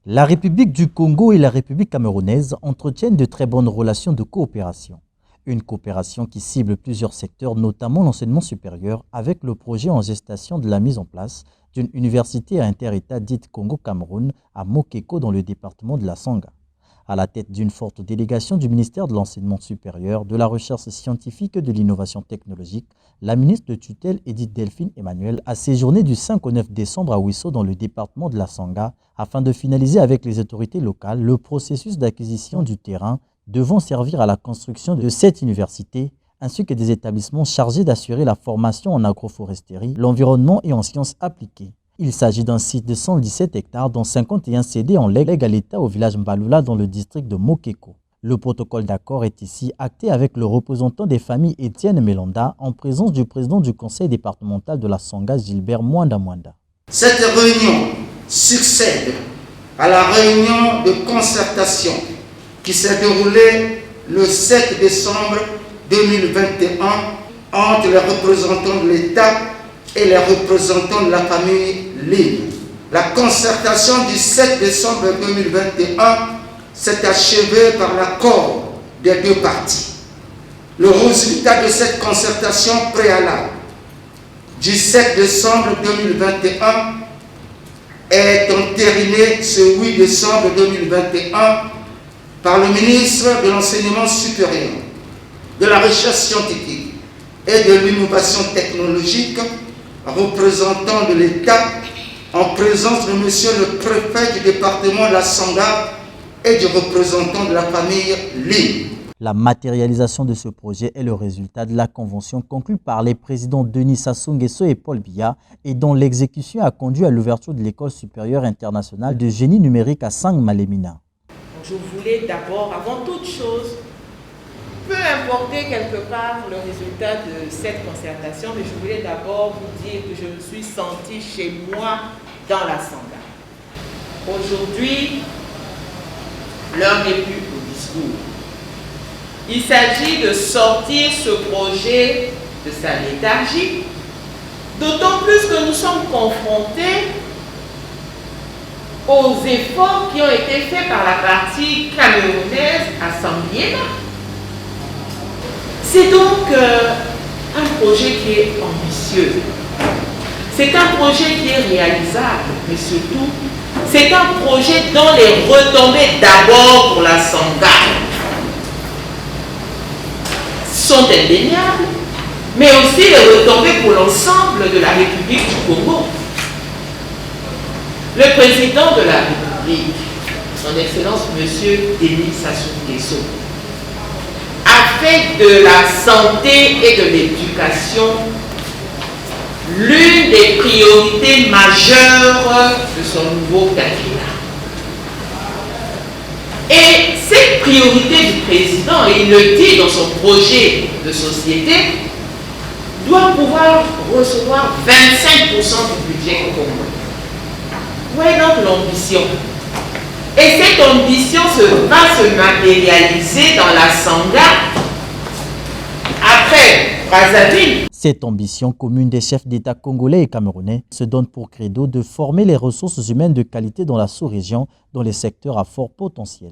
La République du Congo et la République camerounaise entretiennent de très bonnes relations de coopération. Une coopération qui cible plusieurs secteurs, notamment l'enseignement supérieur, avec le projet en gestation de la mise en place d'une université à inter-État dite Congo-Cameroun à Mokeko dans le département de la Sangha. À la tête d'une forte délégation du ministère de l'Enseignement supérieur, de la Recherche scientifique et de l'Innovation technologique, la ministre de tutelle Edith Delphine Emmanuel a séjourné du 5 au 9 décembre à Ouisso dans le département de la Sangha afin de finaliser avec les autorités locales le processus d'acquisition du terrain devant servir à la construction de cette université ainsi que des établissements chargés d'assurer la formation en agroforesterie, l'environnement et en sciences appliquées. Il s'agit d'un site de 117 hectares dont 51 cédés en legs à l'État au village Mbalula dans le district de Mokeko. Le protocole d'accord est ici acté avec le représentant des familles Étienne Melonda en présence du président du conseil départemental de la Sangha Gilbert Mwanda Mwanda. Cette réunion succède à la réunion de concertation qui s'est déroulée le 7 décembre 2021 entre les représentants de l'État et les représentants de la famille Lim. La concertation du 7 décembre 2021 s'est achevée par l'accord des deux parties. Le résultat de cette concertation préalable du 7 décembre 2021 est entériné ce 8 décembre 2021 par le ministre de l'Enseignement supérieur, de la Recherche scientifique et de l'Innovation technologique, représentant de l'État, en présence de monsieur le préfet du département de la Sangha et du représentant de la famille Lim. La matérialisation de ce projet est le résultat de la convention conclue par les présidents Denis Sassou Nguesso et Paul Biya et dont l'exécution a conduit à l'ouverture de l'École supérieure internationale de génie numérique à Sang-Malemina. Je voulais d'abord, avant toute chose, peu importer quelque part le résultat de cette concertation, mais je voulais d'abord vous dire que je me suis sentie chez moi dans la Sangha. Aujourd'hui, l'heure n'est plus au discours. Il s'agit de sortir ce projet de sa léthargie, d'autant plus que nous sommes confrontés aux efforts qui ont été faits par la partie camerounaise à Sambiena. C'est donc un projet qui est ambitieux. C'est un projet qui est réalisable, mais surtout, c'est un projet dont les retombées d'abord pour la Sangha sont indéniables, mais aussi les retombées pour l'ensemble de la République du Congo. Le président de la République, son Excellence M. Denis Sassou Nguesso, a fait de la santé et de l'éducation l'une des priorités majeures de son nouveau quinquennat. Et cette priorité du président, et il le dit dans son projet de société, doit pouvoir recevoir 25% du budget commun. Où est donc l'ambition? Et cette ambition va se matérialiser dans la Sangha après Brazzaville. Cette ambition commune des chefs d'État congolais et camerounais se donne pour credo de former les ressources humaines de qualité dans la sous-région dans les secteurs à fort potentiel.